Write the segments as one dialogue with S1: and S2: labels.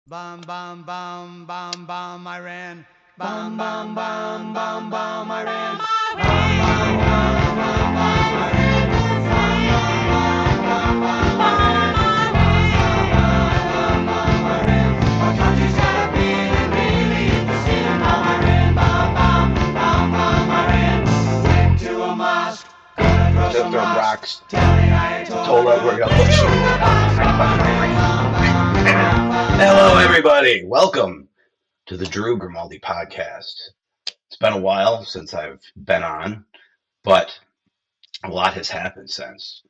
S1: Bum, bum, bum, bum, bum, Iran. Bum, bum, bum, bum, bum, Iran. Bum, bum, bum, bum, bum, Iran. Bum, bum, bum, bum, bum, Iran. Our country's got a really interesting bomb, Iran. Bum, bum, bum, bum, Iran. Went to a mosque, gonna throw some rocks. Tell the Ayatollah we're gonna push
S2: Hello, everybody. Welcome to the GRIMALDI podcast. It's been a while since I've been on, but a lot has happened since.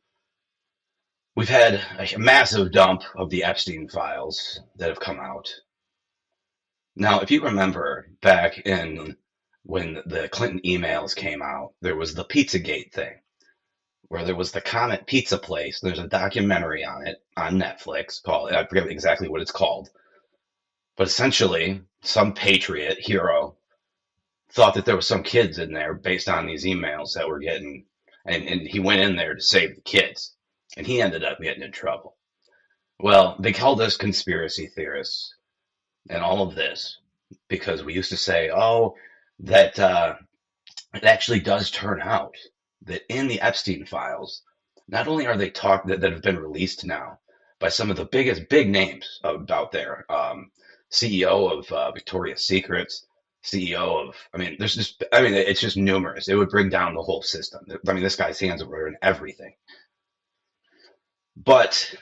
S2: We've had a massive dump of the Epstein files that have come out. Now, if you remember back in when the Clinton emails came out, there was the Pizzagate thing, where there was the Comet Pizza place. There's a documentary on it on Netflix called, I forget exactly what it's called, but essentially some patriot hero thought that there was some kids in there based on these emails that were getting, and he went in there to save the kids, and he ended up getting in trouble. Well, they called us conspiracy theorists and all of this because we used to say, that it actually does turn out that in the Epstein files, not only are they that have been released now by some of the big names out there, CEO of Victoria's Secrets, CEO of, it's just numerous. It would bring down the whole system. I mean, this guy's hands were in everything. But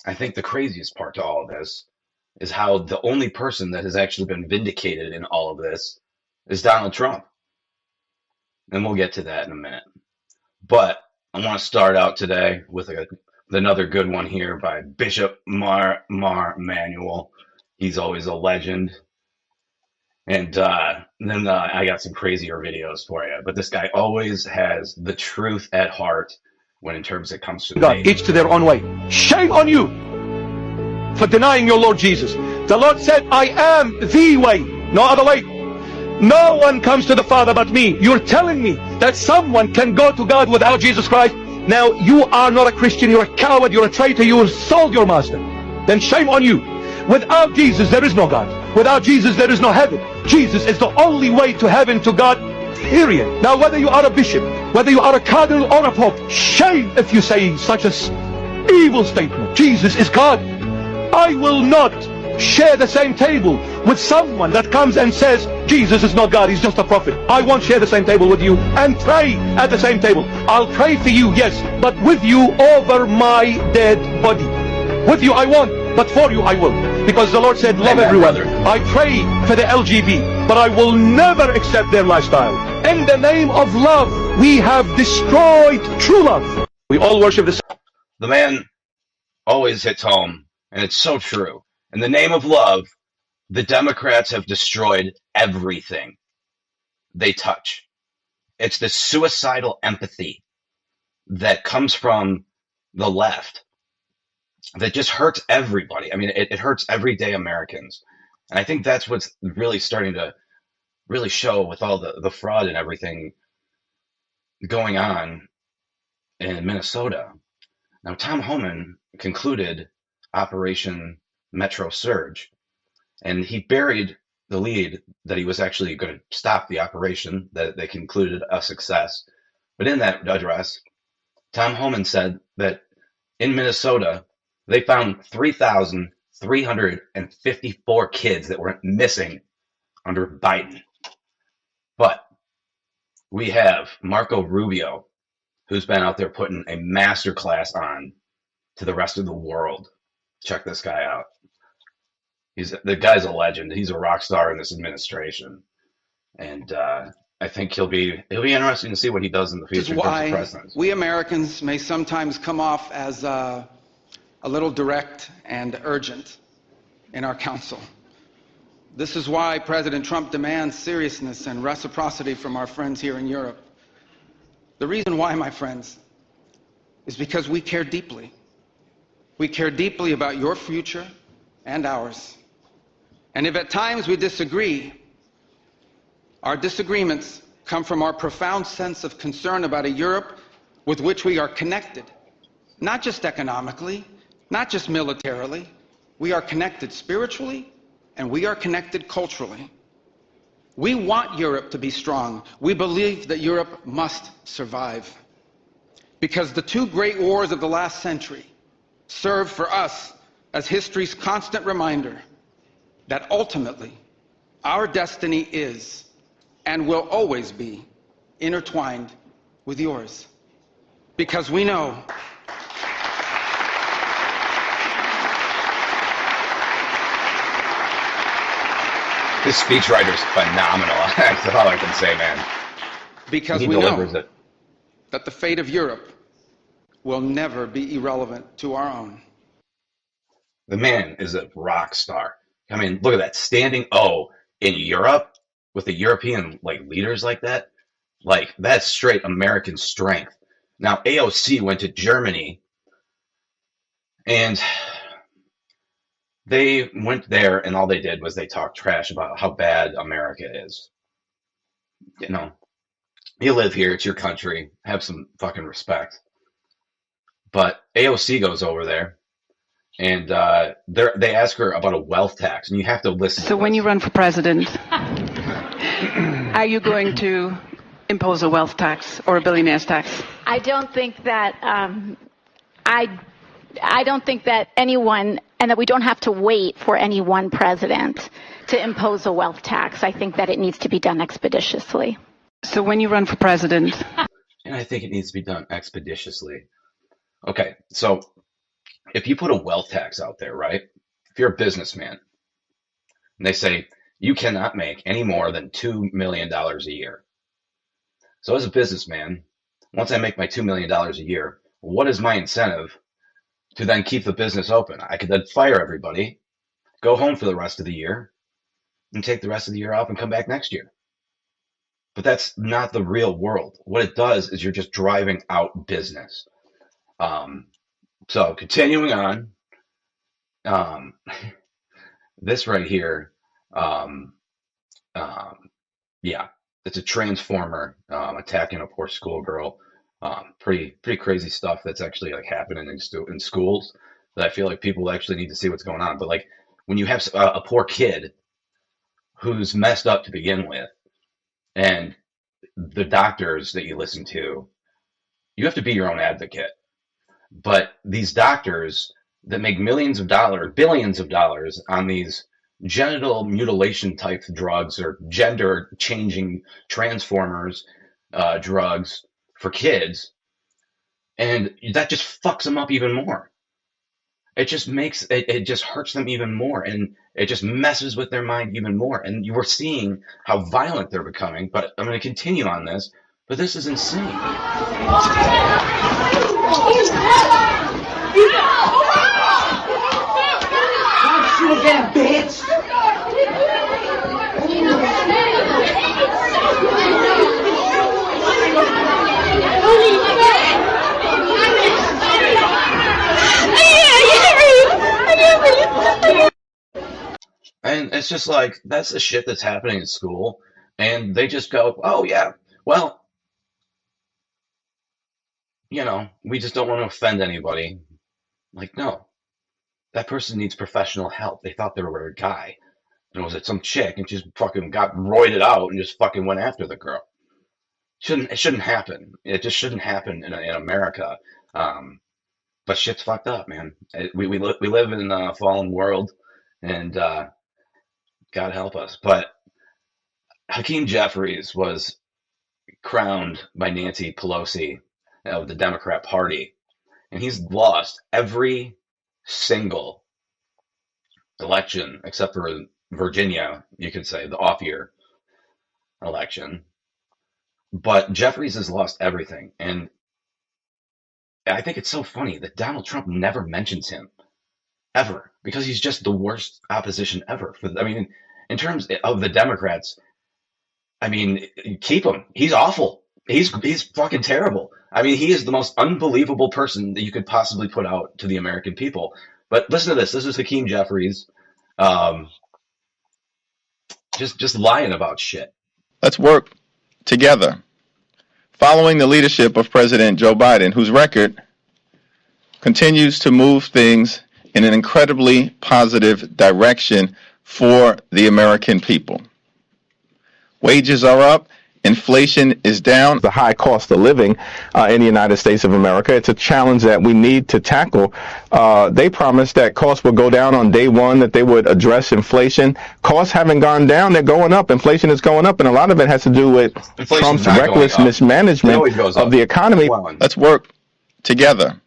S2: I think the craziest part to all of this is how the only person that has actually been vindicated in all of this is Donald Trump. And we'll get to that in a minute. But I want to start out today with another good one here by Bishop Mar Manuel. He's always a legend. And then I got some crazier videos for you. But this guy always has the truth at heart when in terms it comes to
S3: God, each to their own way. Shame on you for denying your Lord Jesus. The Lord said, I am the way, no other way. No one comes to the Father but me. You're telling me that someone can go to God without Jesus Christ? Now, you are not a Christian. You're a coward. You're a traitor. You sold your master. Then shame on you. Without Jesus, there is no God. Without Jesus, there is no heaven. Jesus is the only way to heaven, to God, period. Now, whether you are a bishop, whether you are a cardinal or a pope, shame if you say such an evil statement. Jesus is God. I will not share the same table with someone that comes and says Jesus is not God, he's just a prophet. I won't share the same table with you and pray at the same table. I'll pray for you, yes, but with you over my dead body. With you I won't, but for you I will, because the Lord said love everyone. I pray for the LGB, but I will never accept their lifestyle. In the name of love, we have destroyed true love. We all worship
S2: the man always hits home, and it's so true. In the name of love, the Democrats have destroyed everything they touch. It's the suicidal empathy that comes from the left that just hurts everybody. I mean, it hurts everyday Americans. And I think that's what's really starting to really show with all the fraud and everything going on in Minnesota. Now, Tom Homan concluded Operation Metro Surge, and he buried the lead that he was actually going to stop the operation, that they concluded a success. But in that address, Tom Homan said that in Minnesota, they found 3,354 kids that were missing under Biden. But we have Marco Rubio, who's been out there putting a masterclass on to the rest of the world. Check this guy out. The guy's a legend. He's a rock star in this administration, and I think he'll be interesting to see what he does in the future.
S4: This is why we Americans may sometimes come off as a little direct and urgent in our counsel. This is why President Trump demands seriousness and reciprocity from our friends here in Europe. The reason why, my friends, is because we care deeply. We care deeply about your future and ours. And if at times we disagree, our disagreements come from our profound sense of concern about a Europe with which we are connected, not just economically, not just militarily. We are connected spiritually, and we are connected culturally. We want Europe to be strong. We believe that Europe must survive. Because the two great wars of the last century serve for us as history's constant reminder that ultimately our destiny is and will always be intertwined with yours. Because we know
S2: This speechwriter's phenomenal. That's all I can say, man.
S4: Because
S2: He
S4: we
S2: delivers
S4: know
S2: it.
S4: that the fate of Europe will never be irrelevant to our own.
S2: The man is a rock star. I mean, look at that standing O in Europe with the European leaders like that. Like, that's straight American strength. Now, AOC went to Germany, and they went there, and all they did was they talked trash about how bad America is. You know, you live here, it's your country, have some fucking respect. But AOC goes over there, and they ask her about a wealth tax, and you have to listen.
S5: So when you run for president, are you going to impose a wealth tax or a billionaire's tax?
S6: I don't think that I don't think that anyone, and that we don't have to wait for any one president to impose a wealth tax. I think that it needs to be done expeditiously.
S5: So when you run for president,
S2: And I think it needs to be done expeditiously. Okay, so if you put a wealth tax out there, right? If you're a businessman, and they say you cannot make any more than $2 million a year. So as a businessman, once I make my $2 million a year, what is my incentive to then keep the business open? I could then fire everybody, go home for the rest of the year, and take the rest of the year off and come back next year. But that's not the real world. What it does is you're just driving out business. So continuing on, this right here, yeah, it's a transformer attacking a poor schoolgirl. Pretty crazy stuff that's actually happening in schools that I feel like people actually need to see what's going on. But when you have a poor kid who's messed up to begin with, and the doctors that you listen to, you have to be your own advocate. But these doctors that make millions of dollars, billions of dollars on these genital mutilation type drugs or gender changing transformers drugs for kids, and that just fucks them up even more. It just makes it just hurts them even more, and it just messes with their mind even more. And you were seeing how violent they're becoming. But I'm going to continue on this. But this is insane.
S7: Shoot again, bitch!
S2: And it's just that's the shit that's happening in school. And they just go, oh, yeah, well, we just don't want to offend anybody. No, that person needs professional help. They thought they were a guy. And was it some chick and just fucking got roided out and just fucking went after the girl. It shouldn't happen. It just shouldn't happen in America. But shit's fucked up, man. We live in a fallen world, and God help us. But Hakeem Jeffries was crowned by Nancy Pelosi of the Democrat Party, and he's lost every single election except for Virginia, you could say, the off-year election. But Jeffries has lost everything, and I think it's so funny that Donald Trump never mentions him, ever, because he's just the worst opposition ever. In terms of the Democrats, keep him. He's awful. He's fucking terrible. He is the most unbelievable person that you could possibly put out to the American people. But listen to this. This is Hakeem Jeffries, just lying about shit.
S8: Let's work together. Following the leadership of President Joe Biden, whose record continues to move things in an incredibly positive direction for the American people. Wages are up. Inflation is down.
S9: The high cost of living in the United States of America. It's a challenge that we need to tackle. They promised that costs would go down on day one, that they would address inflation. Costs haven't gone down. They're going up. Inflation is going up. And a lot of it has to do with Trump's reckless mismanagement of the economy.
S8: Let's work together.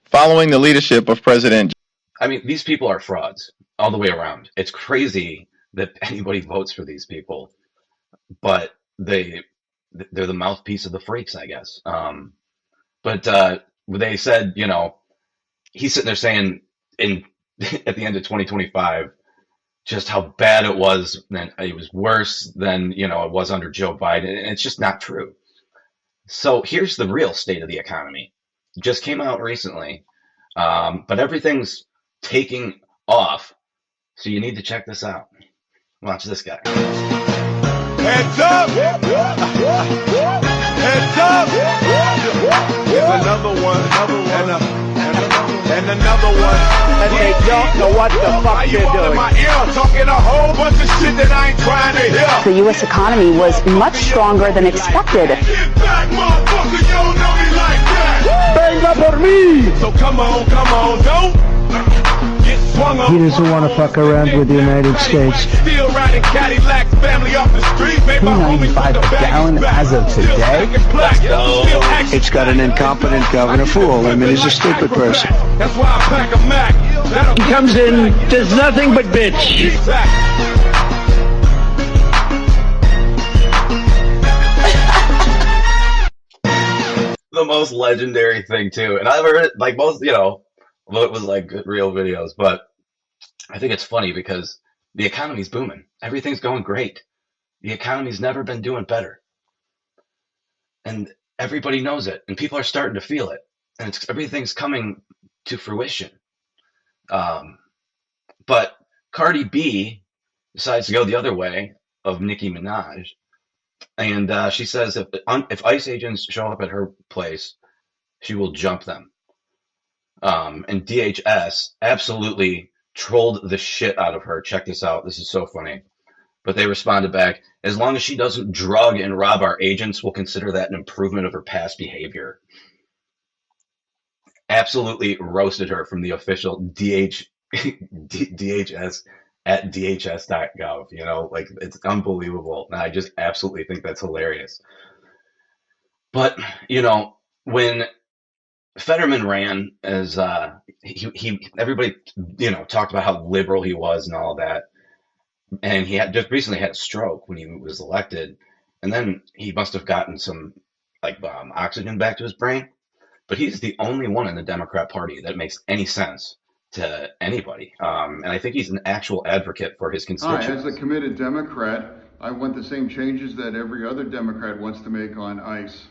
S8: Following the leadership of President.
S2: I mean, these people are frauds all the way around. It's crazy that anybody votes for these people, but they're the mouthpiece of the freaks, I guess. But they said, you know, he's sitting there saying at the end of 2025 just how bad it was, and it was worse than, you know, it was under Joe Biden, and it's just not true. So here's the real state of the economy. It just came out recently, but everything's taking off. So you need to check this out. Watch this guy.
S3: Heads up! Heads up! Here's another one, and another one.
S10: And they don't know what the fuck they're doing.
S3: In my ear, talking a whole bunch of shit that I ain't trying to hear.
S11: The U.S. economy was much stronger than expected.
S3: Get back, motherfucker, you don't know me like that.
S10: Venga por mí!
S3: So come on, don't get swung on.
S10: He doesn't want to fuck around with the United States.
S3: Still riding Cadillacs, family off the street.
S10: $2.95 a gallon as of today. It's got an incompetent governor for all. I mean, he's a stupid person.
S3: That's why I pack a Mac.
S10: He comes in, does nothing but bitch.
S2: The most legendary thing too, and I've heard like most, you know, it was like real videos, but I think it's funny because the economy's booming. Everything's going great. The economy's never been doing better, and everybody knows it, and people are starting to feel it, and everything's coming to fruition. But Cardi B decides to go the other way of Nicki Minaj. And she says if ICE agents show up at her place, she will jump them. And DHS absolutely trolled the shit out of her. Check this out. This is so funny. But they responded back, as long as she doesn't drug and rob our agents, we'll consider that an improvement of her past behavior. Absolutely roasted her from the official DHS at dhs.gov, you know, like it's unbelievable. And I just absolutely think that's hilarious. But, you know, when Fetterman ran as, everybody, you know, talked about how liberal he was and all of that. And he had just recently had a stroke when he was elected. And then he must have gotten some like oxygen back to his brain. But he's the only one in the Democrat Party that makes any sense to anybody. And I think he's an actual advocate for his constituents.
S12: As a committed Democrat, I want the same changes that every other Democrat wants to make on ICE.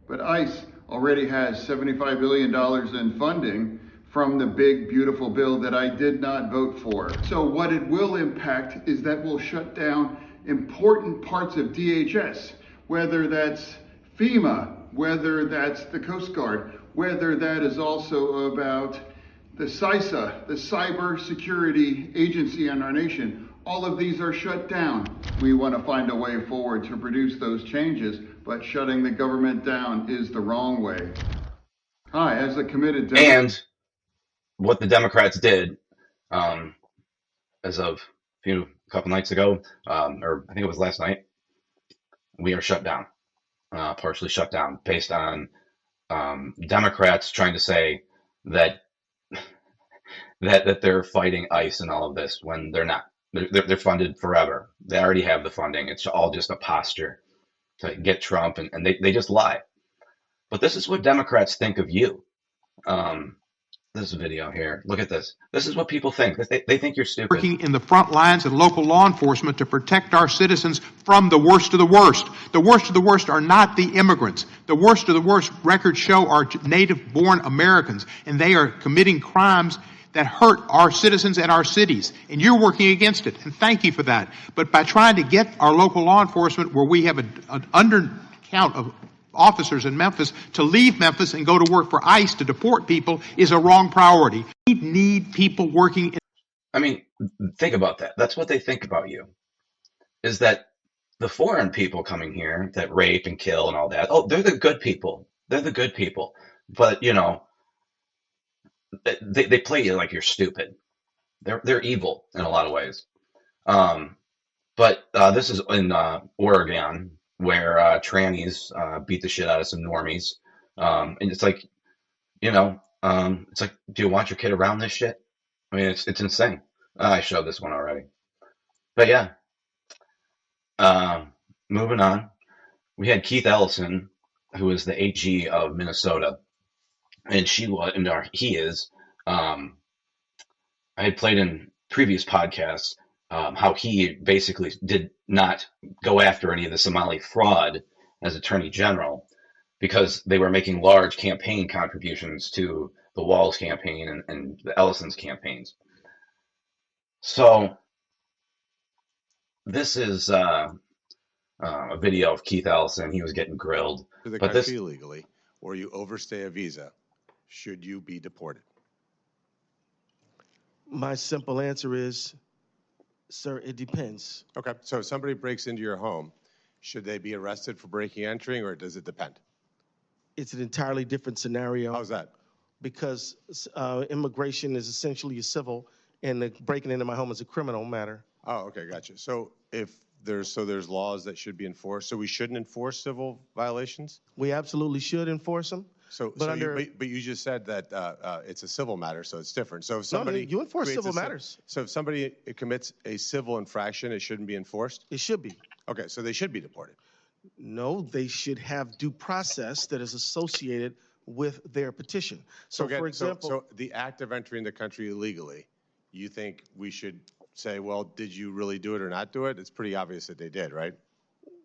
S12: But ICE already has $75 billion in funding from the big, beautiful bill that I did not vote for. So what it will impact is that we'll shut down important parts of DHS, whether that's FEMA, whether that's the Coast Guard, whether that is also about the CISA, the Cyber Security Agency in our nation. All of these are shut down. We want to find a way forward to produce those changes, but shutting the government down is the wrong way. Hi, as a committed Democrat.
S2: And what the Democrats did, as of a couple nights ago, or I think it was last night, we are shut down, partially shut down, based on Democrats trying to say that they're fighting ICE and all of this when they're not. They're funded forever. They already have the funding. It's all just a posture to get Trump, and they just lie. But this is what Democrats think of you. This video here. Look at this. This is what people think. They think you're stupid.
S13: Working in the front lines and local law enforcement to protect our citizens from the worst of the worst. The worst of the worst are not the immigrants. The worst of the worst, records show, are native-born Americans, and they are committing crimes that hurt our citizens and our cities. And you're working against it, and thank you for that. But by trying to get our local law enforcement where we have an undercount of officers in Memphis to leave Memphis and go to work for ICE to deport people is a wrong priority. We need people working.
S2: I mean, think about that. That's what they think about you, is that the foreign people coming here that rape and kill and all that, oh, they're the good people. They're the good people. But, you know, they play you like you're stupid. They're evil in a lot of ways. But this is in Oregon, where trannies beat the shit out of some normies. And it's like, you know, it's like, do you want your kid around this shit? I mean, it's insane. I showed this one already. But yeah, moving on. We had Keith Ellison, who is the AG of Minnesota, and he is. I had played in previous podcasts how he basically did not go after any of the Somali fraud as Attorney General because they were making large campaign contributions to the Walls campaign and the Ellison's campaigns. So this is a video of Keith Ellison. He was getting grilled.
S14: To the country illegally, or you overstay a visa, should you be deported?
S15: My simple answer is, sir, it depends.
S14: Okay, so if somebody breaks into your home, should they be arrested for breaking and entering, or does it depend?
S15: It's an entirely different scenario.
S14: How's that?
S15: Because immigration is essentially a civil, and the breaking into my home is a criminal matter.
S14: Oh, okay, gotcha. So if there's laws that should be enforced, so we shouldn't enforce civil violations?
S15: We absolutely should enforce them.
S14: But you just said that it's a civil matter, so it's different. So if somebody
S15: you enforce civil matters.
S14: So if somebody commits a civil infraction, it shouldn't be enforced?
S15: It should be.
S14: Okay, so they should be deported.
S15: No, they should have due process that is associated with their petition. So
S14: again,
S15: for example,
S14: so the act of entering the country illegally, you think we should say, well, did you really do it or not do it? It's pretty obvious that they did, right?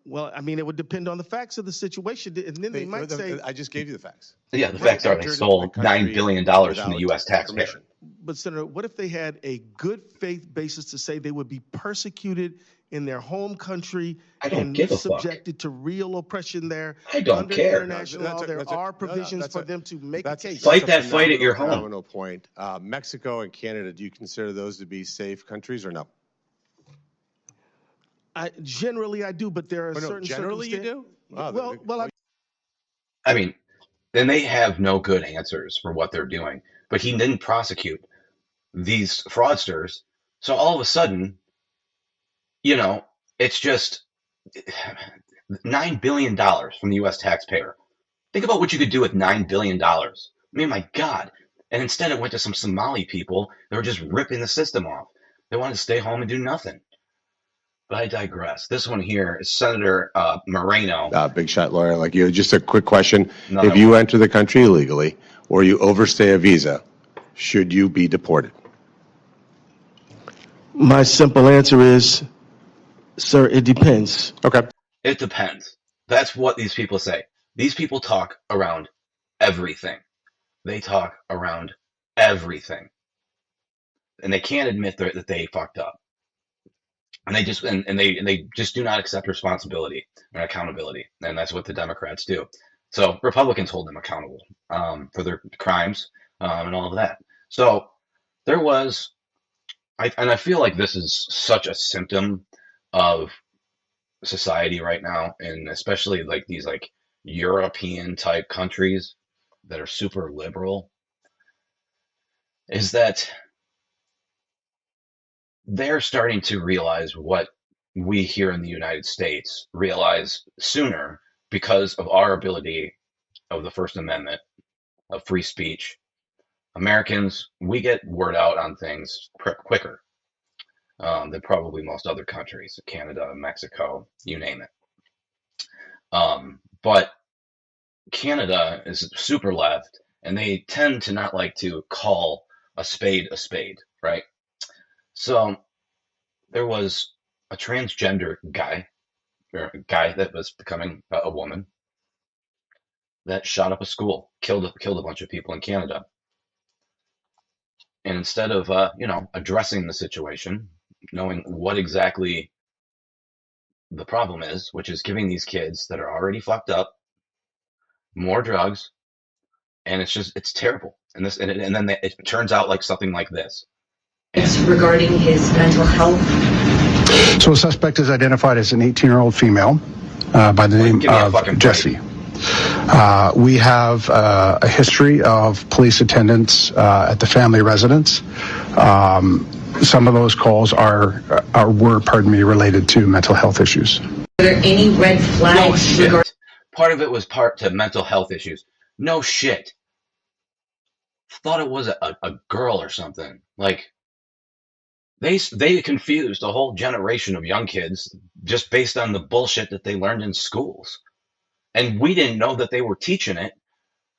S15: Well, I mean, it would depend on the facts of the situation, and then they might say.
S14: I just gave you the facts.
S2: Yeah, the facts are they stole $9 billion from the U.S. taxpayer.
S15: But Senator, what if they had a good faith basis to say they would be persecuted in their home country and subjected to real oppression there?
S2: I don't
S15: under
S2: care.
S15: International law, there are provisions for them to make a case.
S2: Fight that fight at your home.
S14: Phenomenal point. Mexico and Canada, do you consider those to be safe countries or no?
S15: Generally, I do, but there are certain
S14: generally you do?
S15: Well,
S2: I mean, then they have no good answers for what they're doing. But he didn't prosecute these fraudsters. So all of a sudden, you know, it's just $9 billion from the U.S. taxpayer. Think about what you could do with $9 billion. I mean, my God. And instead it went to some Somali people that were just ripping the system off. They wanted to stay home and do nothing. But I digress. This one here is Senator Moreno.
S14: Big shot lawyer like you. Just a quick question. If you enter the country illegally or you overstay a visa, should you be deported?
S15: My simple answer is, sir, it depends.
S14: Okay.
S2: It depends. That's what these people say. These people talk around everything. They talk around everything. And they can't admit that they fucked up. And they just do not accept responsibility and accountability, and that's what the Democrats do. So Republicans hold them accountable for their crimes and all of that. So there was, and I feel like this is such a symptom of society right now, and especially like these like European type countries that are super liberal, is that they're starting to realize what we here in the United States realize sooner because of our ability of the First Amendment, of free speech. Americans, we get word out on things quicker than probably most other countries, Canada, Mexico, you name it. But Canada is super left, and they tend to not like to call a spade, right? So there was a transgender guy, or a guy that was becoming a woman, that shot up a school, killed a bunch of people in Canada. And instead of addressing the situation, knowing what exactly the problem is, which is giving these kids that are already fucked up more drugs, and it's terrible. And then it turns out like something like this.
S16: Regarding his mental health.
S17: So a suspect is identified as an 18-year-old female by the name of Jessie. We have a history of police attendance at the family residence. Some of those calls were related to mental health issues.
S16: Are there any red flags?
S2: No shit. Part of it was part to mental health issues. No shit. Thought it was a girl or something. Like, they confused a whole generation of young kids just based on the bullshit that they learned in schools. And we didn't know that they were teaching it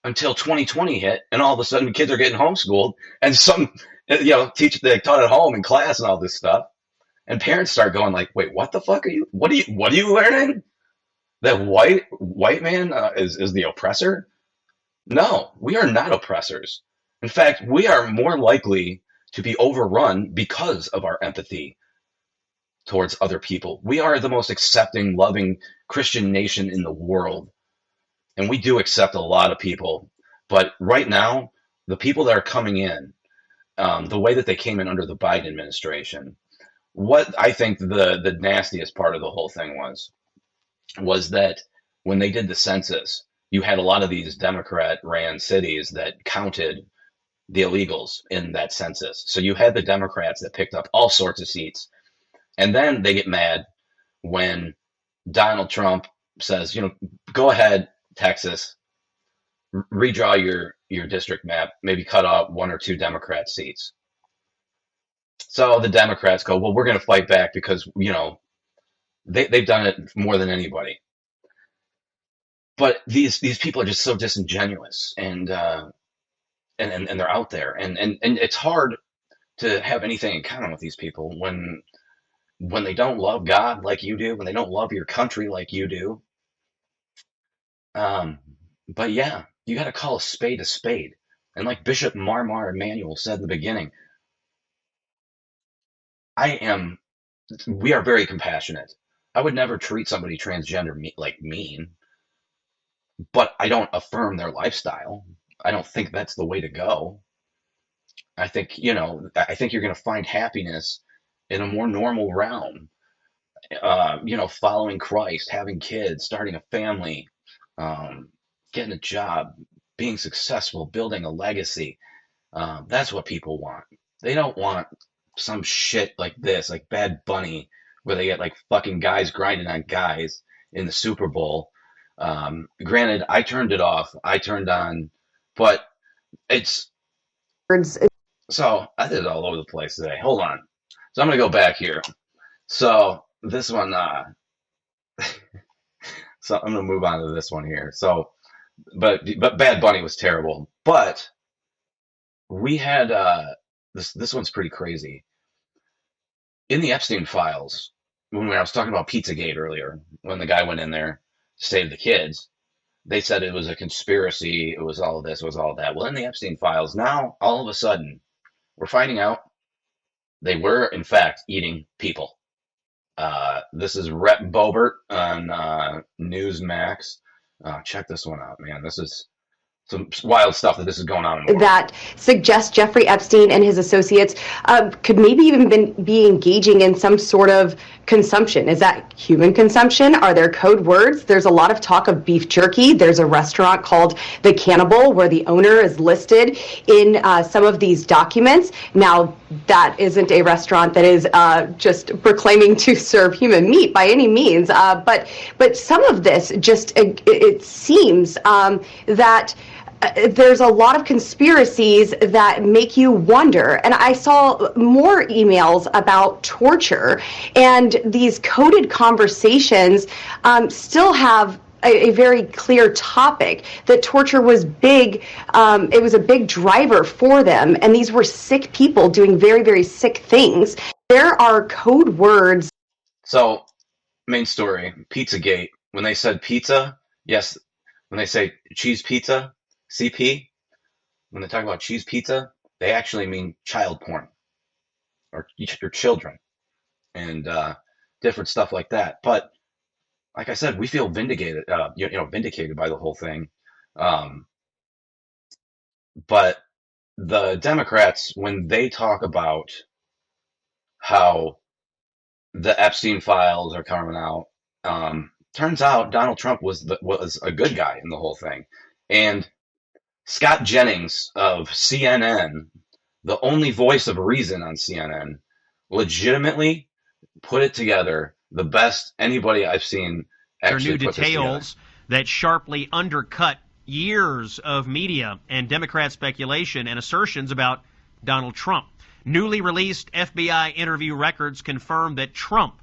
S2: until 2020 hit, and all of a sudden kids are getting homeschooled, and some, they taught at home in class and all this stuff. And parents start going like, wait, what the fuck what are you learning? That white man is the oppressor? No, we are not oppressors. In fact, we are more likely to be overrun because of our empathy towards other people. We are the most accepting, loving Christian nation in the world. And we do accept a lot of people. But right now, the people that are coming in, the way that they came in under the Biden administration, what I think the nastiest part of the whole thing was that when they did the census, you had a lot of these Democrat-ran cities that counted the illegals in that census. So you had the Democrats that picked up all sorts of seats. And then they get mad when Donald Trump says, go ahead, Texas, redraw your district map, maybe cut off 1 or 2 Democrat seats. So the Democrats go, well, we're going to fight back because, they've done it more than anybody. But these people are just so disingenuous and they're out there. And it's hard to have anything in common with these people when they don't love God like you do, when they don't love your country like you do. But yeah, you got to call a spade a spade. And like Bishop Marmar Emanuel said in the beginning, we are very compassionate. I would never treat somebody transgender like mean, but I don't affirm their lifestyle. I don't think that's the way to go. I think, you're going to find happiness in a more normal realm. Following Christ, having kids, starting a family, getting a job, being successful, building a legacy. That's what people want. They don't want some shit like this, like Bad Bunny, where they get like fucking guys grinding on guys in the Super Bowl. Granted, I turned it off. I turned on, but so I did it all over the place today. Hold on. So I'm going to go back here. So this one, so I'm going to move on to this one here. So, but Bad Bunny was terrible, but we had, this one's pretty crazy. In the Epstein files, when I was talking about Pizzagate earlier, when the guy went in there to save the kids, they said it was a conspiracy. It was all of this, it was all of that. Well, in the Epstein files, now all of a sudden, we're finding out they were, in fact, eating people. This is Rep Bobert on Newsmax. Check this one out, man. This is some wild stuff that this is going on in the world.
S11: That suggests Jeffrey Epstein and his associates could maybe even be engaging in some sort of consumption. Is that human consumption? Are there code words? There's a lot of talk of beef jerky. There's a restaurant called The Cannibal where the owner is listed in some of these documents. Now, that isn't a restaurant that is just proclaiming to serve human meat by any means. But some of this just, it seems that there's a lot of conspiracies that make you wonder. And I saw more emails about torture, and these coded conversations still have a very clear topic that torture was big. It was a big driver for them. And these were sick people doing very, very sick things. There are code words.
S2: So, main story, Pizzagate. When they said pizza, yes. When they say cheese pizza, CP, when they talk about cheese pizza, they actually mean child porn or your children and different stuff like that. But like I said, we feel vindicated, vindicated by the whole thing. But the Democrats, when they talk about how the Epstein files are coming out, turns out Donald Trump was a good guy in the whole thing. And Scott Jennings of CNN, the only voice of reason on CNN, legitimately put it together the best anybody I've seen actually
S18: put details that sharply undercut years of media and Democrat speculation and assertions about Donald Trump. Newly released FBI interview records confirm that Trump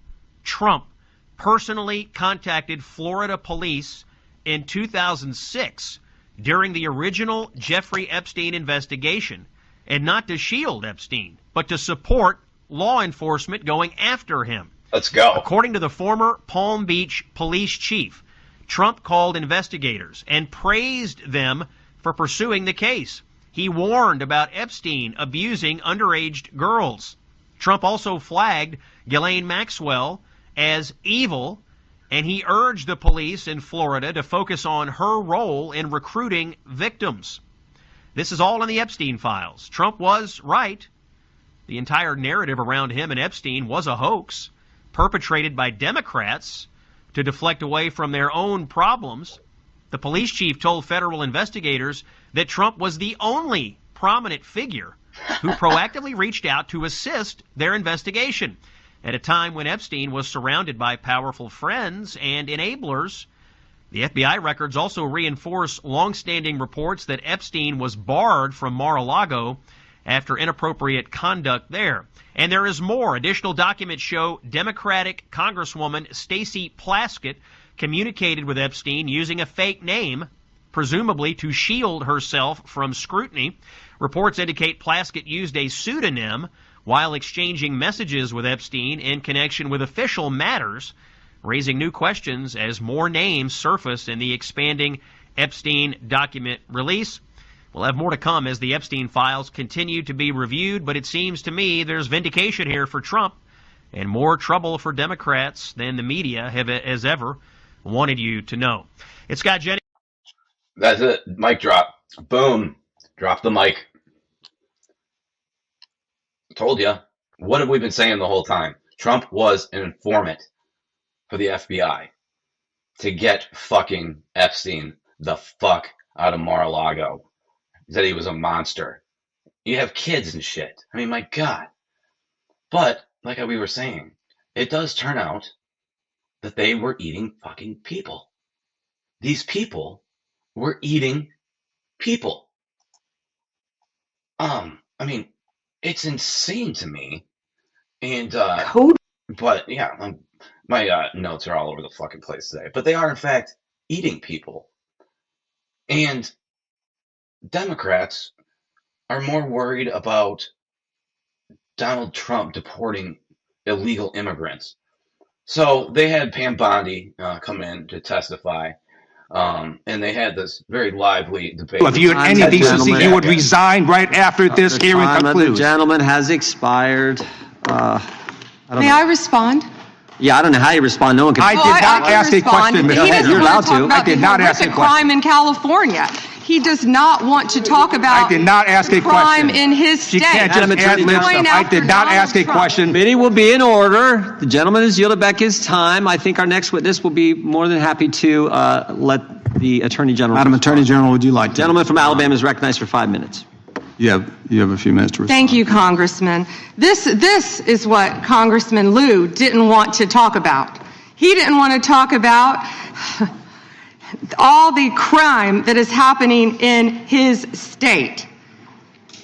S18: personally contacted Florida police in 2006 during the original Jeffrey Epstein investigation, and not to shield Epstein, but to support law enforcement going after him.
S2: Let's go.
S18: According to the former Palm Beach police chief, Trump called investigators and praised them for pursuing the case. He warned about Epstein abusing underage girls. Trump also flagged Ghislaine Maxwell as evil, and he urged the police in Florida to focus on her role in recruiting victims. This is all in the Epstein files. Trump was right. The entire narrative around him and Epstein was a hoax perpetrated by Democrats to deflect away from their own problems. The police chief told federal investigators that Trump was the only prominent figure who proactively reached out to assist their investigation at a time when Epstein was surrounded by powerful friends and enablers. The FBI records also reinforce longstanding reports that Epstein was barred from Mar-a-Lago after inappropriate conduct there. And there is more. Additional documents show Democratic Congresswoman Stacey Plaskett communicated with Epstein using a fake name, presumably to shield herself from scrutiny. Reports indicate Plaskett used a pseudonym while exchanging messages with Epstein in connection with official matters, raising new questions as more names surface in the expanding Epstein document release. We'll have more to come as the Epstein files continue to be reviewed, but it seems to me there's vindication here for Trump and more trouble for Democrats than the media has ever wanted you to know. It's Scott Jennings.
S2: That's it. Mic drop. Boom. Drop the mic. Told you. What have we been saying the whole time? Trump was an informant for the FBI to get fucking Epstein the fuck out of Mar-a-Lago. He said he was a monster. You have kids and shit. I mean, my God. But, like we were saying, it does turn out that they were eating fucking people. These people were eating people. I mean, it's insane to me. And, but yeah, my notes are all over the fucking place today. But they are, in fact, eating people. And Democrats are more worried about Donald Trump deporting illegal immigrants. So they had Pam Bondi come in to testify, and they had this very lively debate.
S19: Well, if you had any decency, you would resign right after this hearing concludes.
S20: The gentleman has expired.
S21: May I respond?
S20: Yeah, I don't know how you respond. No one can.
S19: I did not ask a question.
S20: You're allowed to.
S21: I did not ask a question. Crime in California. He does not want to talk about.
S19: I did not ask a
S21: crime
S19: question.
S21: in his state.
S19: She can't just add lip stuff. I did not ask a question.
S20: Committee will be in order. The gentleman has yielded back his time. I think our next witness will be more than happy to let the Attorney General.
S19: Madam Attorney General, would you like to?
S20: Gentleman from Alabama is recognized for 5 minutes.
S19: You have a few minutes to respond.
S21: Thank you, Congressman. This is what Congressman Liu didn't want to talk about. He didn't want to talk about all the crime that is happening in his state.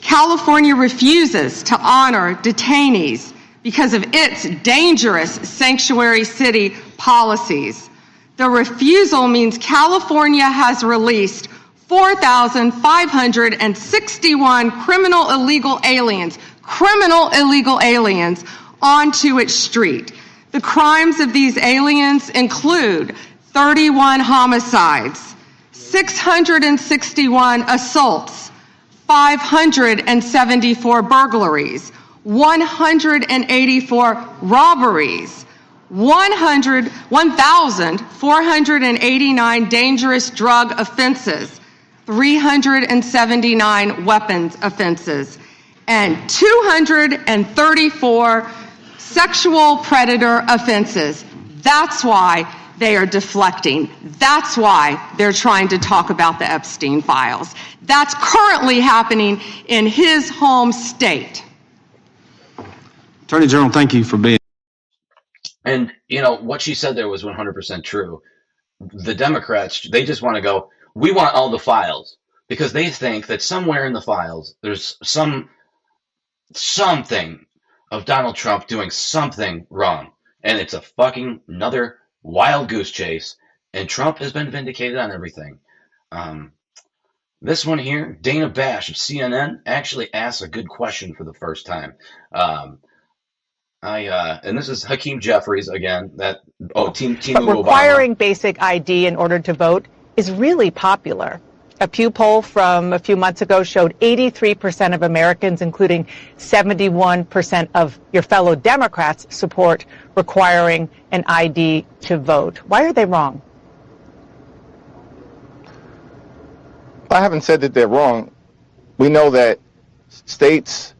S21: California refuses to honor detainees because of its dangerous sanctuary city policies. The refusal means California has released 4,561 criminal illegal aliens onto its street. The crimes of these aliens include 31 homicides, 661 assaults, 574 burglaries, 184 robberies, 1,489 dangerous drug offenses, 379 weapons offenses, and 234 sexual predator offenses. That's why they are deflecting. That's why they're trying to talk about the Epstein files. That's currently happening in his home state.
S19: Attorney General, thank you for being.
S2: And, you know, what she said there was 100% true. The Democrats, they just want to go, we want all the files, because they think that somewhere in the files there's something of Donald Trump doing something wrong. And it's a fucking another wild goose chase. And Trump has been vindicated on everything. This one here, Dana Bash of CNN, actually asks a good question for the first time. And this is Hakeem Jeffries again.
S1: But requiring basic ID in order to vote is really popular. A Pew poll from a few months ago showed 83% of Americans, including 71% of your fellow Democrats, support requiring an ID to vote. Why are they wrong?
S9: I haven't said that they're wrong. We know that states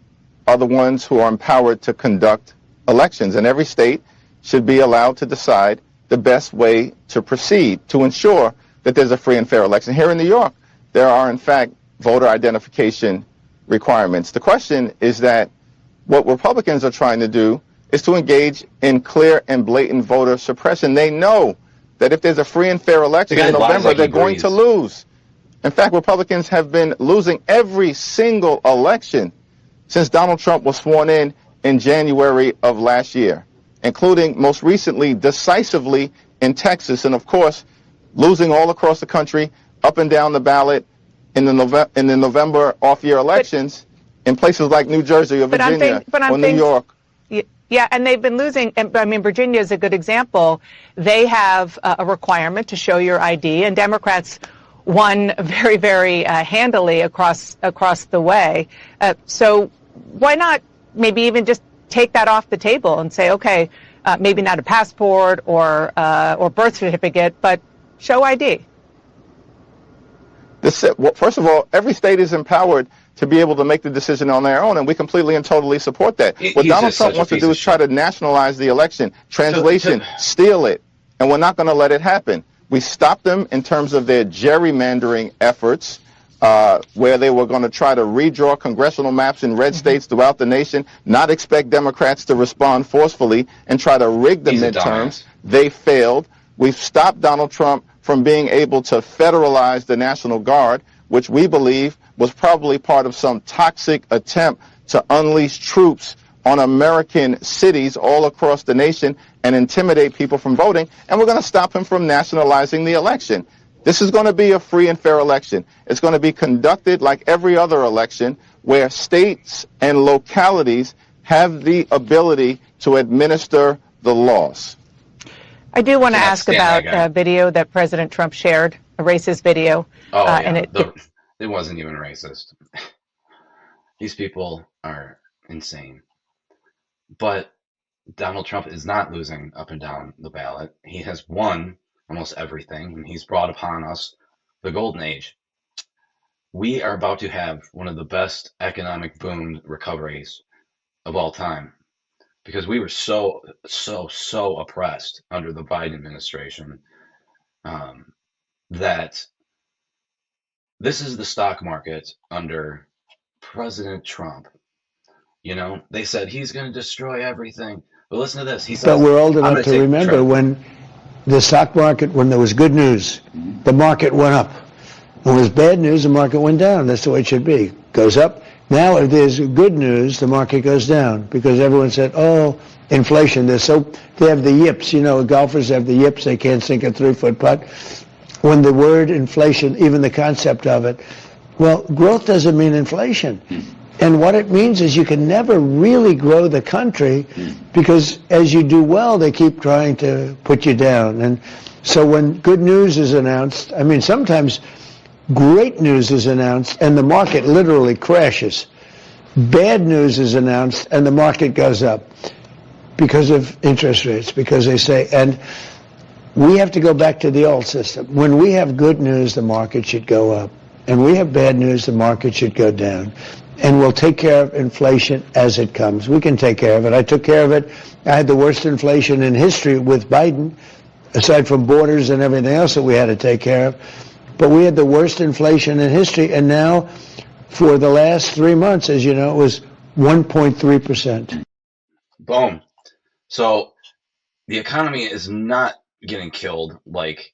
S9: are the ones who are empowered to conduct elections, and every state should be allowed to decide the best way to proceed to ensure that there's a free and fair election. Here in New York, there are, in fact, voter identification requirements. The question is that what Republicans are trying to do is to engage in clear and blatant voter suppression. They know that if there's a free and fair election in November, they're going to lose. In fact, Republicans have been losing every single election since Donald Trump was sworn in January of last year, including most recently decisively in Texas, and of course, losing all across the country, up and down the ballot in the November off-year elections in places like New Jersey or Virginia or New York.
S1: Yeah, and they've been losing. I mean, Virginia is a good example. They have a requirement to show your ID, and Democrats won very, very handily across the way. So why not maybe even just take that off the table and say, okay, maybe not a passport or birth certificate, but show ID?
S9: Well, first of all, every state is empowered to be able to make the decision on their own, and we completely and totally support that. What Donald Trump wants to do is try to nationalize the election. Translation, steal it, and we're not going to let it happen. We stopped them in terms of their gerrymandering efforts, where they were going to try to redraw congressional maps in red states throughout the nation, not expect Democrats to respond forcefully, and try to rig the midterms. They failed. We've stopped Donald Trump from being able to federalize the National Guard, which we believe was probably part of some toxic attempt to unleash troops on American cities all across the nation and intimidate people from voting. And we're going to stop him from nationalizing the election. This is going to be a free and fair election. It's going to be conducted like every other election, where states and localities have the ability to administer the laws.
S1: I do want to ask about a video that President Trump shared, a racist video.
S2: Oh, yeah. And it wasn't even racist. These people are insane. But Donald Trump is not losing up and down the ballot. He has won almost everything, and he's brought upon us the golden age. We are about to have one of the best economic boom recoveries of all time, because we were so oppressed under the Biden administration that this is the stock market under President Trump. You know, they said he's going to destroy everything. But listen to this. He says,
S10: but we're old enough to remember when the stock market, when there was good news, the market went up. When there was bad news, the market went down. That's the way it should be. Goes up. Now, if there's good news, the market goes down, because everyone said, oh, inflation. They have the yips. You know, golfers have the yips. They can't sink a 3-foot putt. When the word inflation, even the concept of it, well, growth doesn't mean inflation. And what it means is you can never really grow the country, because as you do well, they keep trying to put you down. And so when good news is announced, I mean, sometimes great news is announced and the market literally crashes. Bad news is announced and the market goes up because of interest rates, because they say, and we have to go back to the old system. When we have good news, the market should go up. and we have bad news, the market should go down. And we'll take care of inflation as it comes. We can take care of it. I took care of it. I had the worst inflation in history with Biden, aside from borders and everything else that we had to take care of. But we had the worst inflation in history, and now for the last 3 months, as you know, it was 1.3%.
S2: Boom. So the economy is not getting killed like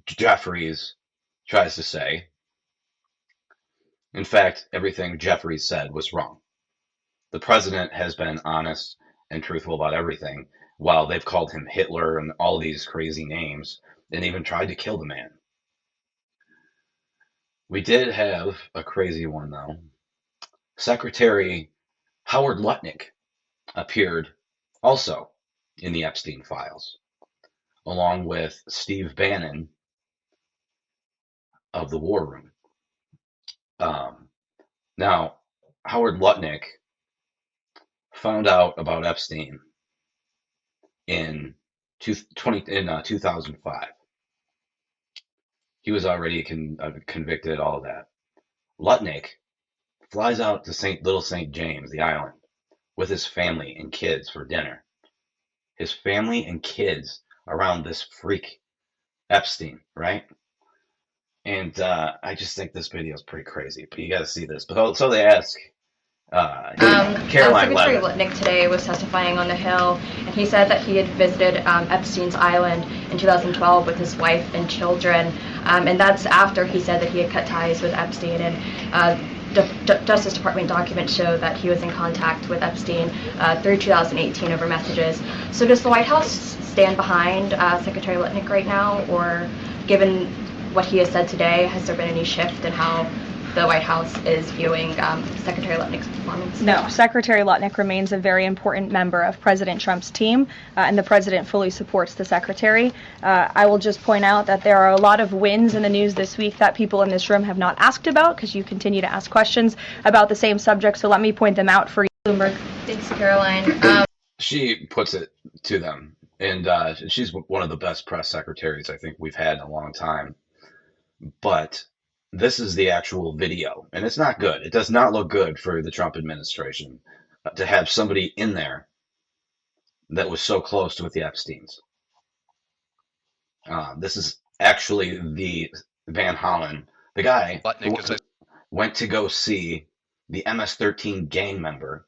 S2: Jeffries tries to say. In fact, everything Jeffries said was wrong. The president has been honest and truthful about everything, while they've called him Hitler and all these crazy names, and even tried to kill the man. We did have a crazy one, though. Secretary Howard Lutnick appeared also in the Epstein files, along with Steve Bannon of the War Room. Now, Howard Lutnick found out about Epstein in 2005. He was already convicted, all of that. Lutnick flies out to Little St. James, the island, with his family and kids for dinner. His family and kids around this freak Epstein, right? And I just think this video is pretty crazy, but you got to see this. But so they ask Caroline
S4: Secretary
S2: Leavitt.
S4: Lutnick today was testifying on the Hill, and he said that he had visited Epstein's island in 2012 with his wife and children, and that's after he said that he had cut ties with Epstein. And Justice Department documents show that he was in contact with Epstein through 2018 over messages. So does the White House stand behind Secretary Lutnick right now, or given what he has said today, has there been any shift in how the White House is viewing Secretary Lutnick's performance?
S22: No, Secretary Lutnick remains a very important member of President Trump's team, and the president fully supports the secretary. I will just point out that there are a lot of wins in the news this week that people in this room have not asked about, because you continue to ask questions about the same subject, so let me point them out for you. Bloomberg.
S4: Thanks, Caroline.
S2: She puts it to them, and she's one of the best press secretaries I think we've had in a long time. But this is the actual video, and it's not good. It does not look good for the Trump administration to have somebody in there that was so close with the Epsteins. This is actually the Van Hollen, the guy who went to go see the MS-13 gang member.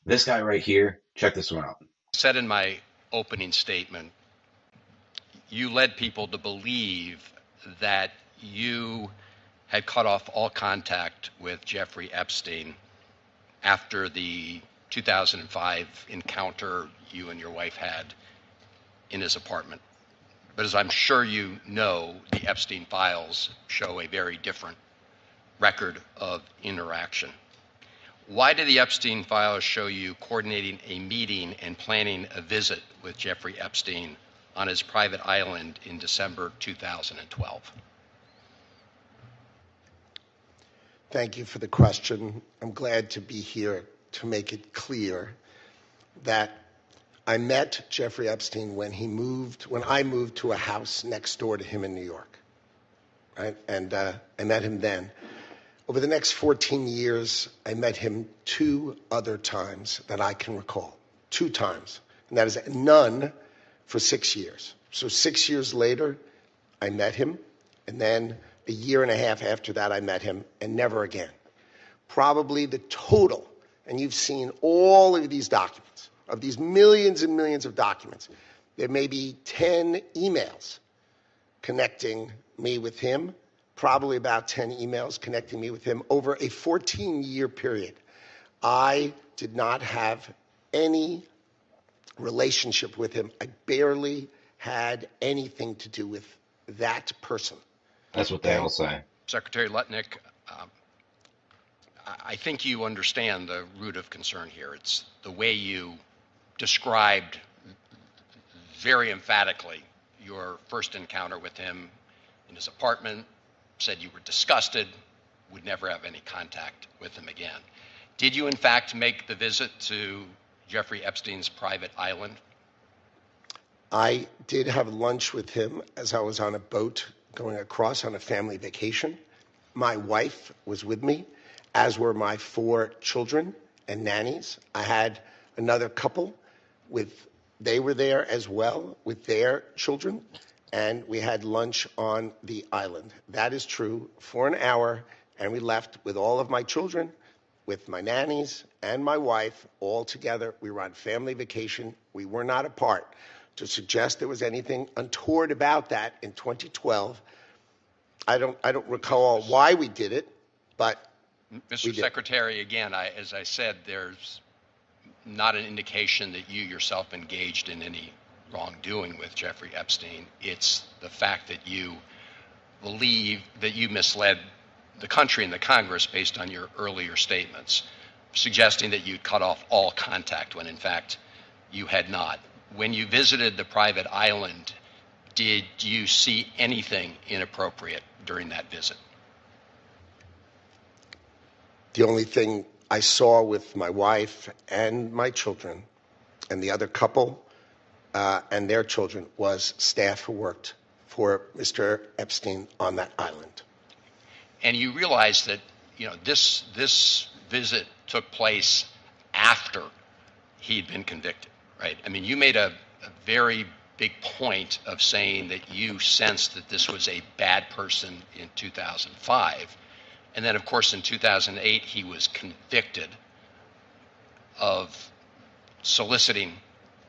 S2: This guy right here, check this one out.
S23: I said in my opening statement, you led people to believe that you had cut off all contact with Jeffrey Epstein after the 2005 encounter you and your wife had in his apartment. But as I'm sure you know, the Epstein files show a very different record of interaction. Why do the Epstein files show you coordinating a meeting and planning a visit with Jeffrey Epstein on his private island in December 2012?
S24: Thank you for the question. I'm glad to be here to make it clear that I met Jeffrey Epstein when I moved to a house next door to him in New York, right? And I met him then. Over the next 14 years, I met him 2 other times that I can recall. 2 times. And that is none for 6 years. So 6 years later, I met him, and then a year and a half after that, I met him, and never again. Probably the total, and you've seen all of these documents, of these millions and millions of documents, there may be 10 emails connecting me with him, probably about 10 emails connecting me with him over a 14-year period. I did not have any relationship with him. I barely had anything to do with that person.
S2: That's what they all say.
S23: Secretary Lutnick, I think you understand the root of concern here. It's the way you described very emphatically your first encounter with him in his apartment, said you were disgusted, would never have any contact with him again. Did you, in fact, make the visit to Jeffrey Epstein's private island?
S24: I did have lunch with him as I was on a boat going across on a family vacation. My wife was with me, as were my 4 children and nannies. I had another couple they were there as well with their children, and we had lunch on the island. That is true, for an hour, and we left with all of my children, with my nannies and my wife, all together. We were on family vacation. We were not apart. To suggest there was anything untoward about that in 2012, I don't recall why we did it, but
S23: Mr. Secretary, again, as I said, there's not an indication that you yourself engaged in any wrongdoing with Jeffrey Epstein. It's the fact that you believe that you misled the country and the Congress based on your earlier statements, suggesting that you'd cut off all contact when in fact you had not. When you visited the private island, did you see anything inappropriate during that visit?
S24: The only thing I saw with my wife and my children and the other couple and their children was staff who worked for Mr. Epstein on that island.
S23: And you realize that, this visit took place after he'd been convicted, right? I mean, you made a very big point of saying that you sensed that this was a bad person in 2005. And then, of course, in 2008, he was convicted of soliciting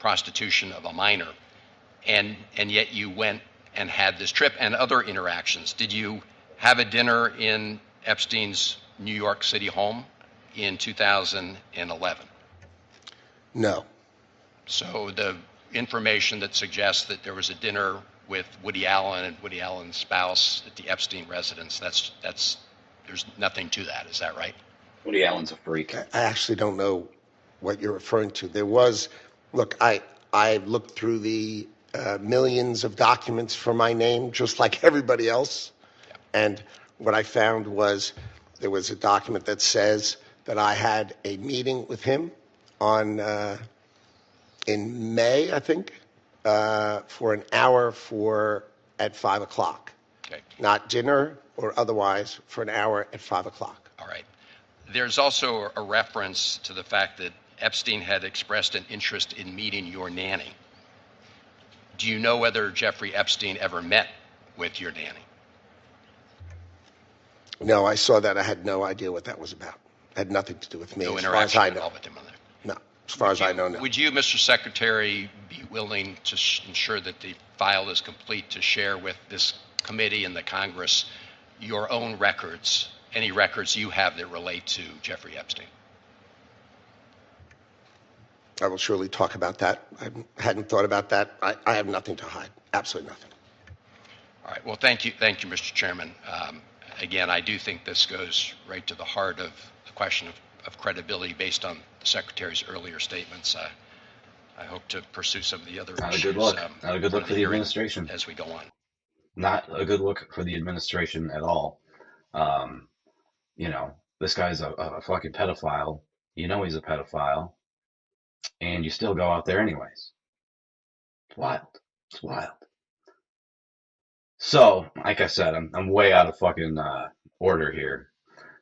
S23: prostitution of a minor. And yet you went and had this trip and other interactions. Did you have a dinner in Epstein's New York City home in 2011?
S24: No.
S23: So the information that suggests that there was a dinner with Woody Allen and Woody Allen's spouse at the Epstein residence, there's nothing to that. Is that right?
S2: Woody Allen's a freak.
S24: I actually don't know what you're referring to. There was, look, I looked through the millions of documents for my name, just like everybody else. Yeah. And what I found was there was a document that says that I had a meeting with him in May, I think, for an hour at 5 o'clock.
S23: Okay.
S24: Not dinner or otherwise, for an hour at 5 o'clock.
S23: All right. There's also a reference to the fact that Epstein had expressed an interest in meeting your nanny. Do you know whether Jeffrey Epstein ever met with your nanny?
S24: No, I saw that. I had no idea what that was about. It had nothing to do with me.
S23: No
S24: as
S23: interaction
S24: far as I
S23: at
S24: know.
S23: all with him on there?
S24: No, as far as I know, no.
S23: Would you, Mr. Secretary, be willing to ensure that the file is complete to share with this committee and the Congress your own records, any records you have that relate to Jeffrey Epstein?
S24: I will surely talk about that. I hadn't thought about that. I have nothing to hide. Absolutely nothing.
S23: All right. Well, thank you, Mr. Chairman. Again, I do think this goes right to the heart of the question of credibility based on the Secretary's earlier statements. I hope to pursue some of the other
S2: Not
S23: issues.
S2: a good look. Not a good look for the administration.
S23: As we go on.
S2: Not a good look for the administration at all. This guy's a fucking pedophile. You know he's a pedophile. And you still go out there anyways. It's wild. It's wild. So, like I said, I'm way out of fucking order here.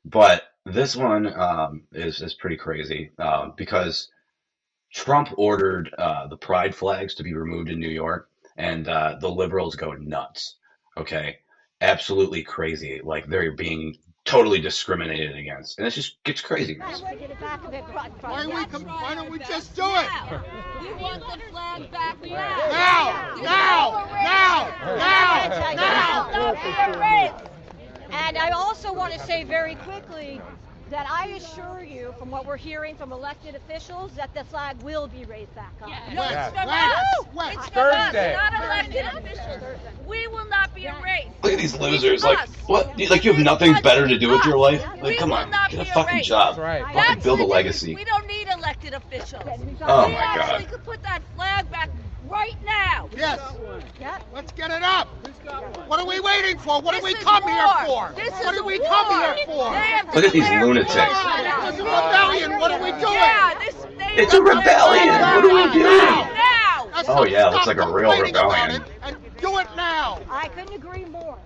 S2: But this one is pretty crazy because Trump ordered the pride flags to be removed in New York, and the liberals go nuts. Okay? Absolutely crazy. Like, they're being totally discriminated against. And it just gets crazy.
S5: Why don't we just do it?
S6: We want the flag back
S5: now. And I also want to say very quickly that I assure you, from what we're hearing from elected officials, that the flag will be raised back up.
S6: Yeah. No, it's from us. It's from us, not elected officials. We will not be erased.
S2: Look at these losers. Like, what? Like, you have nothing better to do with your life? Like, come on. Get a fucking job. Fucking build a legacy.
S6: We don't need elected officials.
S2: Oh,
S6: we
S2: my God.
S6: actually could put that flag back right now.
S5: Yes. Let's get it up. What are we waiting for? What
S6: This
S5: did we
S6: is
S5: come
S6: war.
S5: here for?
S6: This
S5: What
S6: is
S5: did we
S6: war.
S5: come here for?
S6: They have
S2: Look at these
S6: declared
S2: lunatics.
S6: war.
S5: It's a rebellion. What are we doing?
S6: Yeah,
S2: It's a rebellion. What are we doing?
S6: Now.
S2: Oh, yeah, looks like a real rebellion.
S5: And do it now.
S6: I couldn't agree more.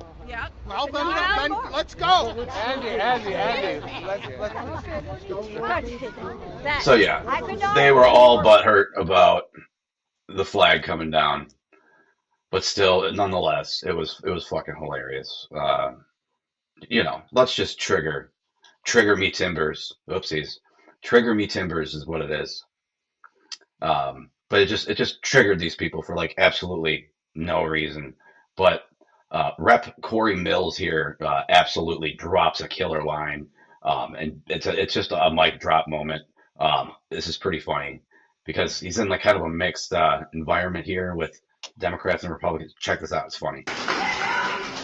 S15: Well, then let's go.
S3: Andy.
S2: So yeah, they were all butthurt about the flag coming down, but still, nonetheless, it was fucking hilarious. Let's just trigger me timbers. Oopsies, trigger me timbers is what it is. But it just triggered these people for like absolutely no reason. But Rep. Corey Mills here absolutely drops a killer line, and it's just a mic drop moment. This is pretty funny because he's in like kind of a mixed environment here with Democrats and Republicans. Check this out; it's funny.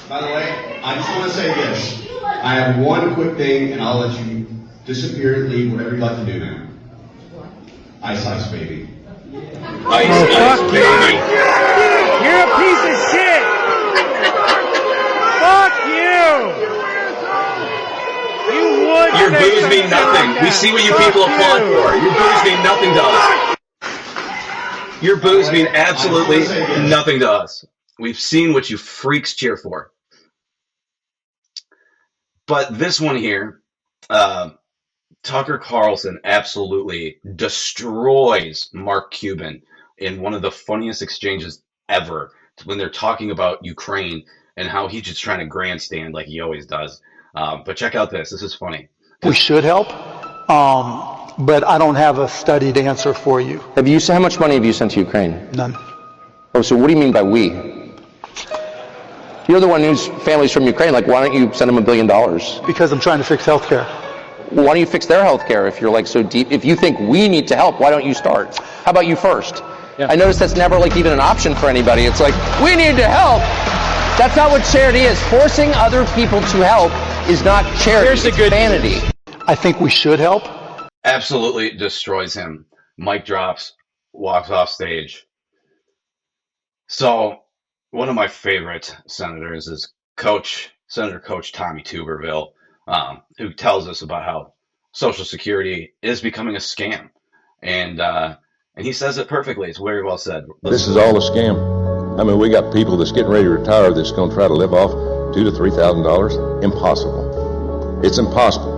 S7: By the way, I just want to say this. I have one quick thing, and I'll let you disappear, leave, whatever you'd like to do now. Ice, baby.
S3: Ice, baby. You're a piece of shit. Fuck you. You would.
S2: Your boos mean nothing. We see what you people applaud for. Your boos mean nothing to us. Your boos mean absolutely nothing to us. We've seen what you freaks cheer for. But this one here, Tucker Carlson absolutely destroys Mark Cuban in one of the funniest exchanges ever when they're talking about Ukraine and how he's just trying to grandstand like he always does. But check out this. This is funny.
S8: We should help, but I don't have a studied answer for you.
S12: How much money have you sent to Ukraine?
S8: None.
S12: Oh, so what do you mean by we? You're the one whose family's from Ukraine. Like, why don't you send them $1 billion?
S8: Because I'm trying to fix healthcare.
S12: Well, why don't you fix their healthcare if you're like so deep? If you think we need to help, why don't you start? How about you first? Yeah. I notice that's never like even an option for anybody. It's like, we need to help. That's not what charity is. Forcing other people to help is not charity. Here's the good vanity.
S8: I think we should help.
S2: Absolutely destroys him. Mic drops, walks off stage. So, one of my favorite senators is Senator Coach Tommy Tuberville, who tells us about how Social Security is becoming a scam. And he says it perfectly. It's very well said.
S25: This is all a scam. I mean, we got people that's getting ready to retire that's going to try to live off $2,000 to $3,000. Impossible. It's impossible.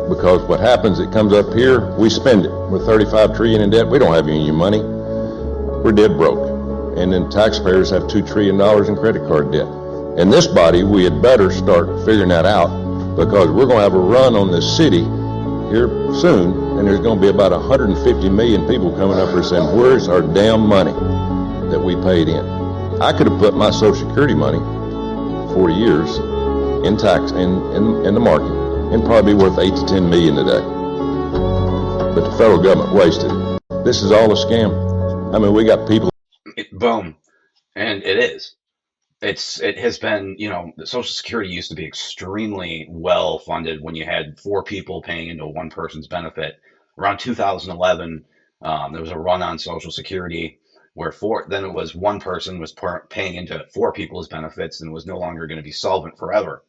S25: Because what happens, it comes up here, we spend it. We're $35 trillion in debt. We don't have any money. We're dead broke. And then taxpayers have $2 trillion in credit card debt. In this body, we had better start figuring that out because we're going to have a run on this city here soon, and there's going to be about 150 million people coming up here saying, where's our damn money that we paid in? I could have put my Social Security money 40 years in tax in the market and probably be worth 8 to 10 million today. But the federal government wasted it. This is all a scam. I mean, we got people.
S2: Boom. And it is. It has been, the Social Security used to be extremely well funded when you had 4 people paying into one person's benefit. Around 2011, there was a run on Social Security where then it was one person was paying into 4 people's benefits and was no longer going to be solvent forever.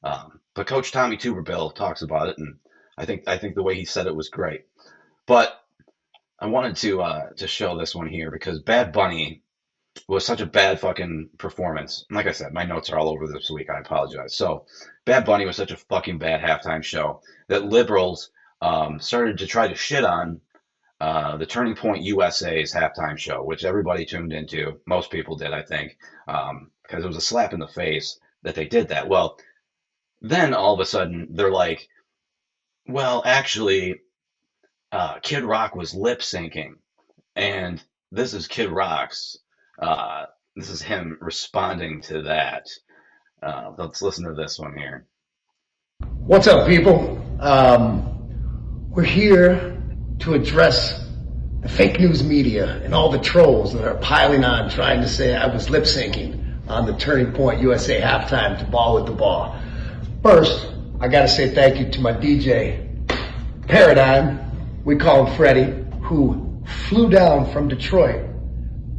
S2: But Coach Tommy Tuberville talks about it, and I think the way he said it was great. But I wanted to show this one here because Bad Bunny was such a bad fucking performance. And like I said, my notes are all over this week. I apologize. So Bad Bunny was such a fucking bad halftime show that liberals started to try to shit on the Turning Point USA's halftime show, which everybody tuned into. Most people did, I think, because it was a slap in the face that they did that. Well, then all of a sudden they're like, well, actually, Kid Rock was lip syncing, and this is Kid Rock's. This is him responding to that. Let's listen to this one here.
S26: What's up, people? We're here to address the fake news media and all the trolls that are piling on trying to say I was lip syncing on the Turning Point USA halftime to Ball with the Ball. First, I got to say thank you to my DJ, Paradigm, we call him Freddie, who flew down from Detroit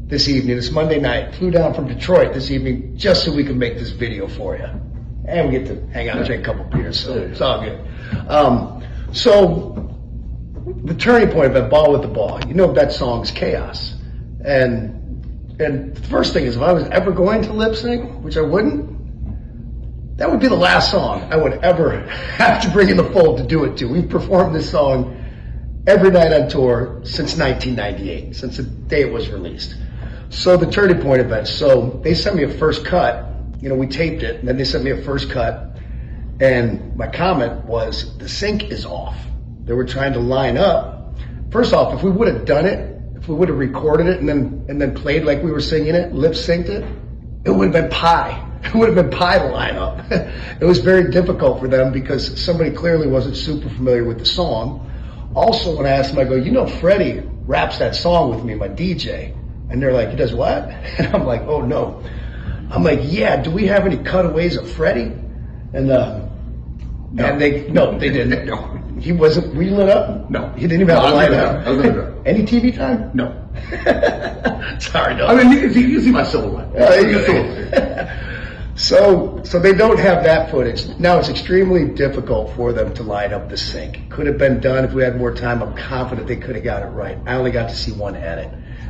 S26: this evening, this Monday night, flew down from Detroit this evening just so we could make this video for you. And we get to hang out and drink a couple beers, so it's all good. So, the turning point of that Ball with the Ball, that song's Chaos. And the first thing is, if I was ever going to lip sync, which I wouldn't, that would be the last song I would ever have to bring in the fold to do it to. We've performed this song every night on tour since 1998, since the day it was released. So the turning point event, so they sent me a first cut, we taped it, and then they sent me a first cut, and my comment was, the sync is off. They were trying to line up. First off, if we would have done it, if we would have recorded it and then played like we were singing it, lip synced it, it would have been pie. It would have been pie to line up. It was very difficult for them because somebody clearly wasn't super familiar with the song. Also, when I asked them, I go, Freddie raps that song with me, my DJ. And they're like, he does what? And I'm like, oh no. I'm like, yeah, do we have any cutaways of Freddie? And they didn't. No. He wasn't reeling up? No. He didn't even have a line up. Any TV time? No. Sorry, no.
S11: I mean, you can see my silhouette.
S26: So they don't have that footage. Now it's extremely difficult for them to line up the sync. Could have been done if we had more time. I'm confident they could have got it right. I only got to see one edit.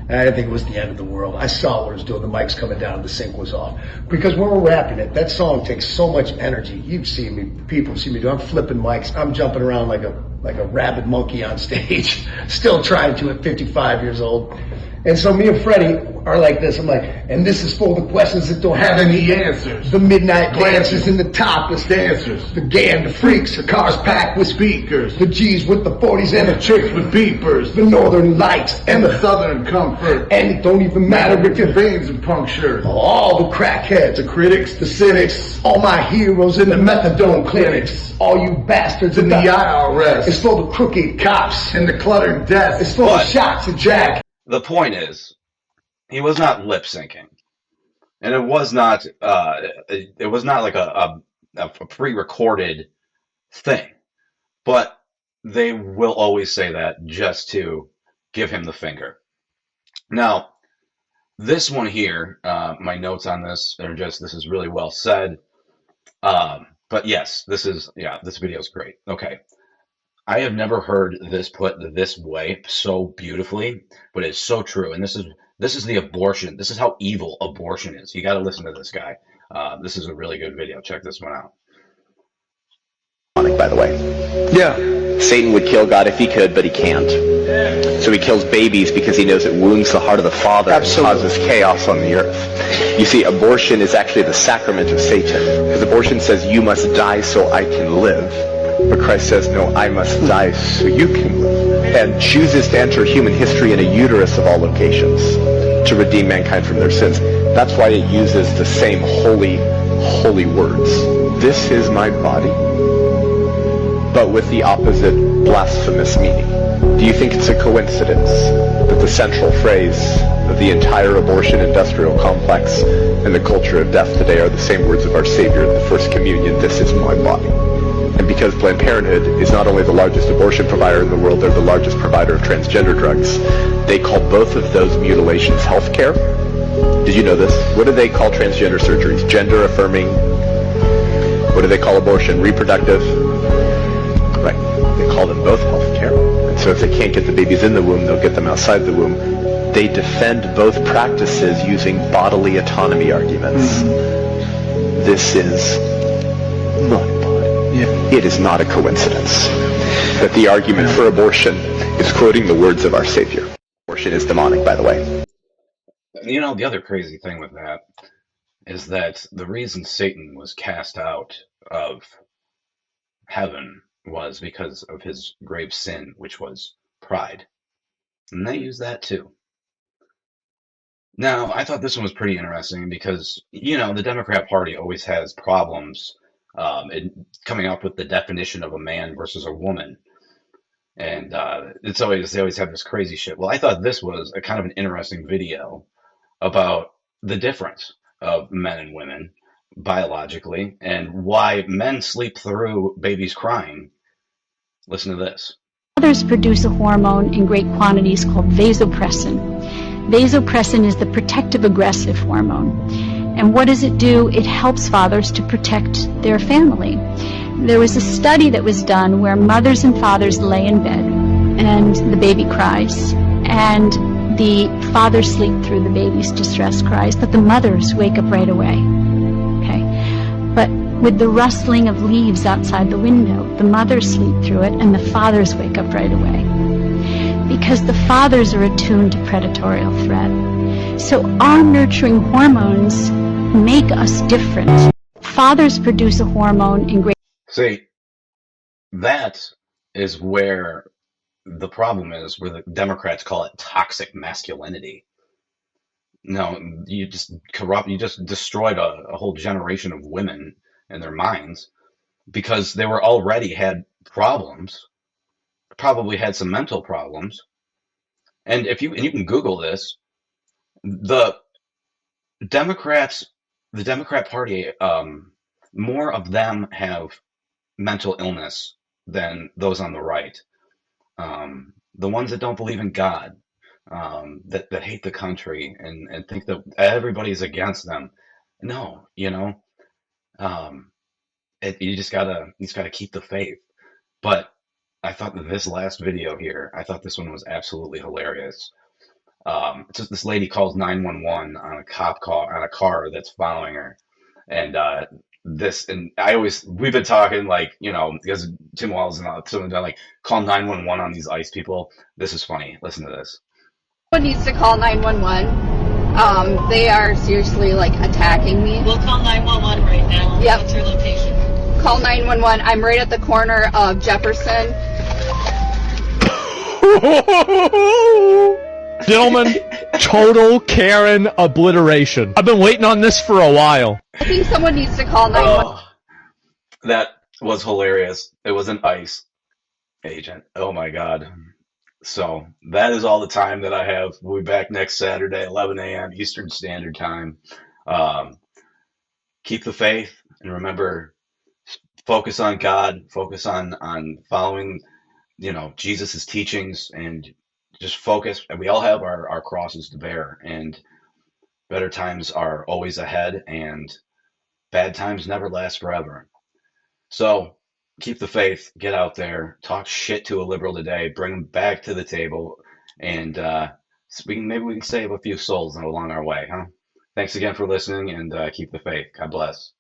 S26: And I didn't think it was the end of the world. I saw what it was doing. The mic's coming down, the sync was off. Because when we're rapping it, that song takes so much energy. You've seen me, people see me do. I'm flipping mics. I'm jumping around like a rabid monkey on stage, still trying to at 55 years old. And so me and Freddie are like this. I'm like, and this is for the questions that don't have any answers. The midnight glances and the topless dancers. The gang, the freaks, the cars packed with speakers. The G's with the 40s and the chicks with beepers. The northern lights and the southern comfort. And it don't even matter if your veins are punctured. All the crackheads, the critics, the cynics. All my heroes in the methadone clinics. All you bastards in the IRS. It's for the crooked cops and the cluttered deaths. It's for the shots of Jack.
S2: The point is, he was not lip syncing, and it was not like a pre-recorded thing. But they will always say that just to give him the finger. Now, this one here, my notes on this are just, this is really well said. But yes, this video is great. Okay. I have never heard this put this way so beautifully, but it's so true. And this is the abortion. This is how evil abortion is. You got to listen to this guy. This is a really good video. Check this one out.
S13: By the way. Yeah. Satan would kill God if he could, but he can't. So he kills babies because he knows it wounds the heart of the Father and causes chaos on the earth. You see, abortion is actually the sacrament of Satan, because abortion says you must die so I can live. But Christ says, no, I must die so you can live. And chooses to enter human history in a uterus of all locations to redeem mankind from their sins. That's why it uses the same holy words. This is my body, but with the opposite blasphemous meaning. Do you think it's a coincidence that the central phrase of the entire abortion industrial complex and the culture of death today are the same words of our Savior in the First Communion, this is my body? And because Planned Parenthood is not only the largest abortion provider in the world, they're the largest provider of transgender drugs. They call both of those mutilations health care. Did you know this? What do they call transgender surgeries? Gender affirming. What do they call abortion? Reproductive. Right. They call them both health care. And so if they can't get the babies in the womb, they'll get them outside the womb. They defend both practices using bodily autonomy arguments. This is not. It is not a coincidence that the argument for abortion is quoting the words of our Savior. Abortion is demonic, by the way.
S2: You know, the other crazy thing with that is that the reason Satan was cast out of heaven was because of his grave sin, which was pride. And they use that too. Now, I thought this one was pretty interesting because, the Democrat Party always has problems coming up with the definition of a man versus a woman. And they always have this crazy shit. Well, I thought this was a kind of an interesting video about the difference of men and women biologically and why men sleep through babies crying. Listen to this.
S14: Mothers produce a hormone in great quantities called vasopressin. Vasopressin is the protective aggressive hormone. And what does it do? It helps fathers to protect their family. There was a study that was done where mothers and fathers lay in bed and the baby cries and the fathers sleep through the baby's distress cries, but the mothers wake up right away. Okay? But with the rustling of leaves outside the window. The mothers sleep through it, and the fathers wake up right away. Because the fathers are attuned to predatorial threat. So our nurturing hormones make us different. Fathers produce a hormone in great...
S2: See, that is where the problem is, where the Democrats call it toxic masculinity. No, you just destroyed a whole generation of women in their minds because they were already had problems, probably had some mental problems. And you can Google this, the Democrat Party, more of them have mental illness than those on the right. The ones that don't believe in God, that hate the country and think that everybody's against them. No, you just gotta keep the faith. But I thought that this last video here, I thought this one was absolutely hilarious. It's just this lady calls 911 on a cop car on a car that's following her, and we've been talking like, because Tim Walz and someone done like call 911 on these ICE people. This is funny. Listen to this.
S11: Someone needs to call 911. They are seriously like attacking me.
S16: We'll call 911 right now.
S11: Yep.
S16: What's your location?
S11: Call 911. I'm right at the corner of Jefferson.
S17: Gentlemen, total Karen obliteration. I've been waiting on this for a while.
S11: I think someone needs to call 911.
S2: That was hilarious. It was an ICE agent. Oh my God. So that is all the time that I have. We'll be back next Saturday, 11 a.m. Eastern Standard Time. Keep the faith, and remember, focus on God, focus on following, Jesus' teachings, and just focus. And we all have our crosses to bear, and better times are always ahead, and bad times never last forever. So keep the faith, get out there, talk shit to a liberal today, bring them back to the table, and maybe we can save a few souls along our way, huh? Thanks again for listening, and keep the faith. God bless.